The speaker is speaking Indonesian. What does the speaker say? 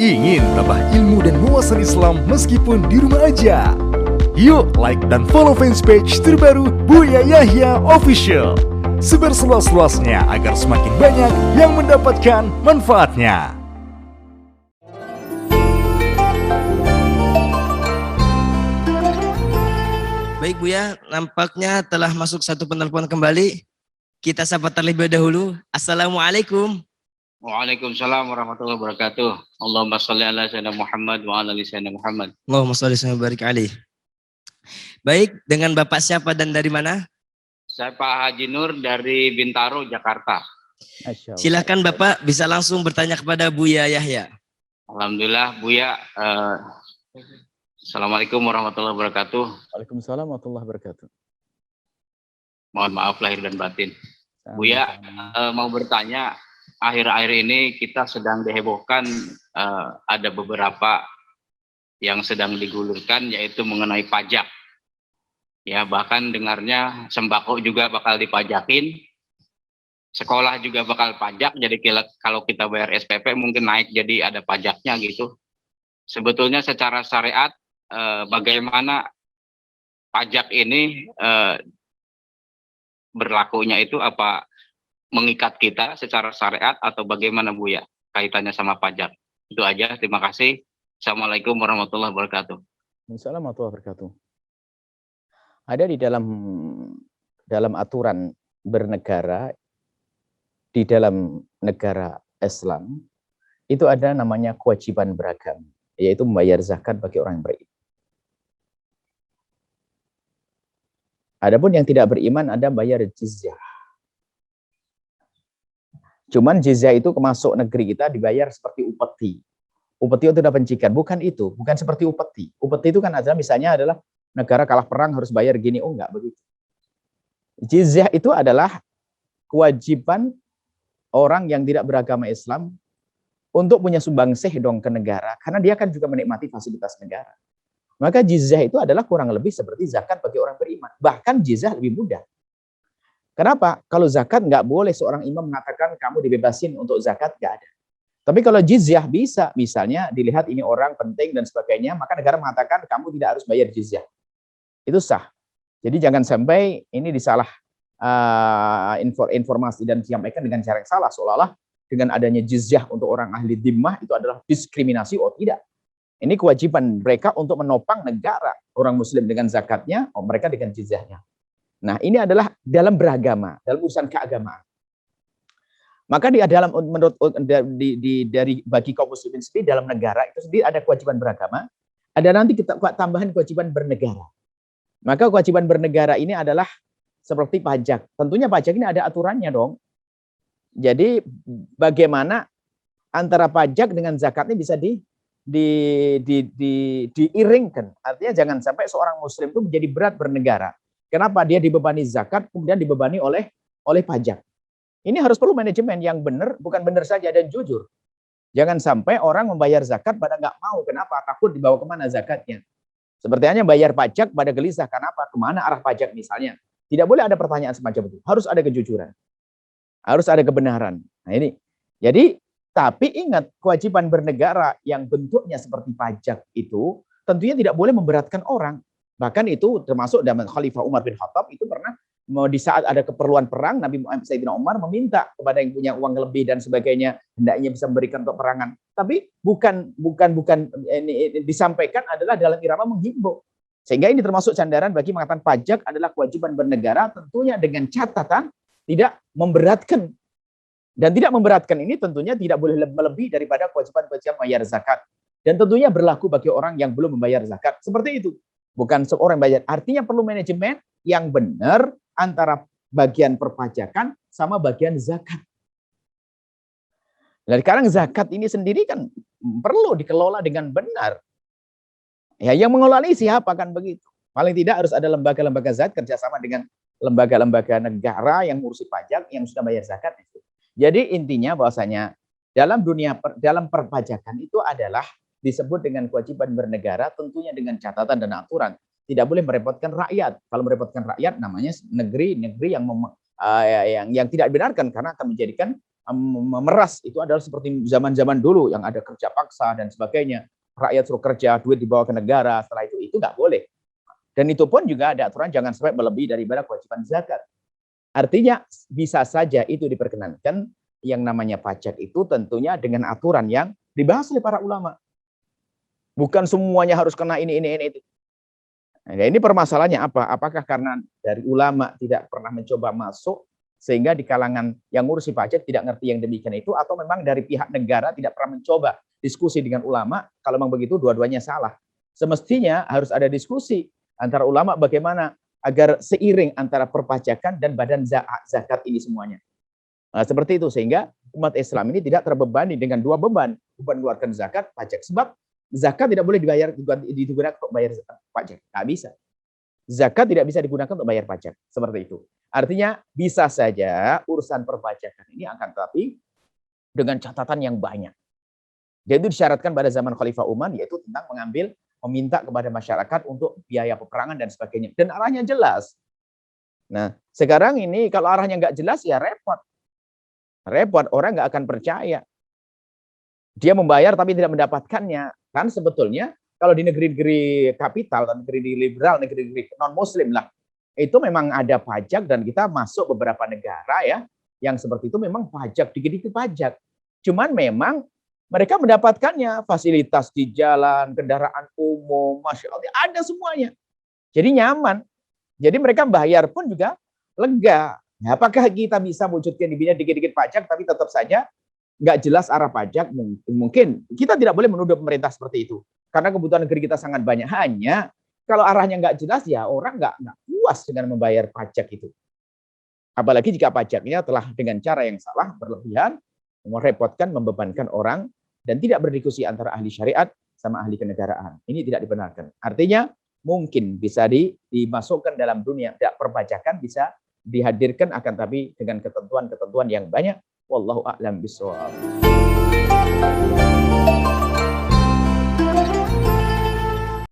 Ingin tambah ilmu dan wawasan Islam meskipun di rumah aja? Yuk like dan follow fanpage terbaru Buya Yahya Official. Sebar seluas-luasnya agar semakin banyak yang mendapatkan manfaatnya. Baik Buya, nampaknya telah masuk satu penelpon kembali. Kita sapa terlebih dahulu. Assalamualaikum. Waalaikumsalam warahmatullahi wabarakatuh. Allahumma sholli ala sayyidina Muhammad wa ala ali sayyidina Muhammad. Allahumma sholli wa barik alaihi. Baik, dengan Bapak siapa dan dari mana? Saya Pak Haji Nur dari Bintaro, Jakarta. Silakan Bapak bisa langsung bertanya kepada Buya Yahya. Alhamdulillah Buya. Assalamualaikum warahmatullahi wabarakatuh. Waalaikumsalam warahmatullahi wabarakatuh. Mohon maaf lahir dan batin. Buya, mau bertanya, akhir-akhir ini kita sedang dihebohkan, ada beberapa yang sedang digulirkan, yaitu mengenai pajak. Ya, bahkan dengarnya sembako juga bakal dipajakin, sekolah juga bakal pajak, jadi kalau kita bayar SPP mungkin naik jadi ada pajaknya gitu. Sebetulnya secara syariat, bagaimana pajak ini berlakunya itu, apa mengikat kita secara syariat atau bagaimana Buya kaitannya sama pajak? Itu aja, terima kasih. Assalamualaikum warahmatullahi wabarakatuh. Assalamualaikum warahmatullahi wabarakatuh. Ada di dalam aturan bernegara, di dalam negara Islam, itu ada namanya kewajiban beragama, yaitu membayar zakat bagi orang yang beriman. Adapun yang tidak beriman, ada bayar jizyah. Cuman jizyah itu masuk negeri kita dibayar seperti upeti. Upeti itu adalah pencikan, bukan itu, bukan seperti upeti. Upeti itu kan adalah misalnya adalah negara kalah perang harus bayar gini, oh enggak begitu. Jizyah itu adalah kewajiban orang yang tidak beragama Islam untuk punya sumbangsih dong ke negara, karena dia kan juga menikmati fasilitas negara. Maka jizyah itu adalah kurang lebih seperti zakat bagi orang beriman. Bahkan jizyah lebih mudah. Kenapa? Kalau zakat nggak boleh seorang imam mengatakan kamu dibebasin untuk zakat, nggak ada. Tapi kalau jizyah bisa, misalnya dilihat ini orang penting dan sebagainya, maka negara mengatakan kamu tidak harus bayar jizyah. Itu sah. Jadi jangan sampai ini disalah informasi dan disampaikan dengan cara yang salah, seolah-olah dengan adanya jizyah untuk orang ahli dhimmah itu adalah diskriminasi. Oh tidak. Ini kewajiban mereka untuk menopang negara. Orang muslim dengan zakatnya, oh mereka dengan jizyahnya. Nah, ini adalah dalam beragama, dalam urusan keagamaan. Maka dari bagi kaum muslimin sendiri dalam negara itu sendiri ada kewajiban beragama, ada nanti kita tambahan kewajiban bernegara. Maka kewajiban bernegara ini adalah seperti pajak. Tentunya pajak ini ada aturannya dong. Jadi bagaimana antara pajak dengan zakat ini bisa diiringkan. Artinya jangan sampai seorang muslim itu menjadi berat bernegara. Kenapa? Dia dibebani zakat, kemudian dibebani oleh pajak. Ini harus perlu manajemen yang benar, bukan benar saja dan jujur. Jangan sampai orang membayar zakat pada nggak mau. Kenapa? Takut dibawa kemana zakatnya. Seperti hanya bayar pajak pada gelisah. Kenapa? Kemana arah pajak misalnya. Tidak boleh ada pertanyaan semacam itu. Harus ada kejujuran. Harus ada kebenaran. Nah ini. Jadi, tapi ingat, kewajiban bernegara yang bentuknya seperti pajak itu tentunya tidak boleh memberatkan orang. Bahkan itu termasuk zaman Khalifah Umar bin Khattab itu pernah di saat ada keperluan perang, Nabi Sayyidina Umar meminta kepada yang punya uang lebih dan sebagainya, hendaknya bisa memberikan untuk perangan. Tapi bukan ini disampaikan adalah dalam irama menghimbau. Sehingga ini termasuk sandaran bagi mengatakan pajak adalah kewajiban bernegara, tentunya dengan catatan tidak memberatkan. Dan tidak memberatkan ini tentunya tidak boleh lebih daripada kewajiban-kewajiban membayar zakat. Dan tentunya berlaku bagi orang yang belum membayar zakat. Seperti itu. Bukan seorang yang bayar. Artinya perlu manajemen yang benar antara bagian perpajakan sama bagian zakat. Dan sekarang zakat ini sendiri kan perlu dikelola dengan benar. Ya, yang mengelola ini siapa kan begitu. Paling tidak harus ada lembaga-lembaga zakat kerjasama dengan lembaga-lembaga negara yang ngurusi pajak, yang sudah bayar zakat. Jadi intinya bahwasanya dalam perpajakan itu adalah disebut dengan kewajiban bernegara, tentunya dengan catatan dan aturan. Tidak boleh merepotkan rakyat. Kalau merepotkan rakyat, namanya negeri yang tidak dibenarkan karena akan menjadikan memeras itu adalah seperti zaman-zaman dulu yang ada kerja paksa dan sebagainya. Rakyat suruh kerja, duit dibawa ke negara, setelah itu nggak boleh. Dan itu pun juga ada aturan jangan sampai melebihi daripada kewajiban zakat. Artinya bisa saja itu diperkenankan. Yang namanya pajak itu tentunya dengan aturan yang dibahas oleh para ulama. Bukan semuanya harus kena ini, itu. Nah, ini permasalahannya apa? Apakah karena dari ulama tidak pernah mencoba masuk, sehingga di kalangan yang ngurusi pajak tidak ngerti yang demikian itu, atau memang dari pihak negara tidak pernah mencoba diskusi dengan ulama? Kalau memang begitu, dua-duanya salah. Semestinya harus ada diskusi antara ulama bagaimana agar seiring antara perpajakan dan badan zakat ini semuanya. Nah, seperti itu, sehingga umat Islam ini tidak terbebani dengan dua beban mengeluarkan zakat, pajak. Sebab zakat tidak boleh digunakan untuk bayar pajak. Nggak bisa. Zakat tidak bisa digunakan untuk bayar pajak. Seperti itu. Artinya bisa saja urusan perpajakan ini akan tetapi dengan catatan yang banyak. Jadi disyaratkan pada zaman Khalifah Umar, yaitu tentang meminta kepada masyarakat untuk biaya peperangan dan sebagainya. Dan arahnya jelas. Nah, sekarang ini kalau arahnya nggak jelas, ya repot. Repot, orang nggak akan percaya. Dia membayar tapi tidak mendapatkannya. Kan sebetulnya kalau di negeri-negeri kapital, negeri liberal, negeri-negeri non-muslim lah, itu memang ada pajak dan kita masuk beberapa negara ya, yang seperti itu memang pajak, dikit-dikit pajak. Cuman memang mereka mendapatkannya, fasilitas di jalan, kendaraan umum, Masya Allah, ada semuanya. Jadi nyaman. Jadi mereka bayar pun juga lega. Nah, apakah kita bisa wujudkan dirinya dikit-dikit pajak, tapi tetap saja nggak jelas arah pajak? Mungkin kita tidak boleh menuduh pemerintah seperti itu, karena kebutuhan negeri kita sangat banyak. Hanya kalau arahnya nggak jelas, ya orang nggak puas dengan membayar pajak itu. Apalagi jika pajaknya telah dengan cara yang salah, berlebihan, merepotkan, membebankan orang, dan tidak berdiskusi antara ahli syariat sama ahli kenegaraan. Ini tidak dibenarkan. Artinya mungkin bisa dimasukkan dalam dunia tidak perpajakan, bisa dihadirkan, akan tapi dengan ketentuan-ketentuan yang banyak. Wallahu a'lam bishawab.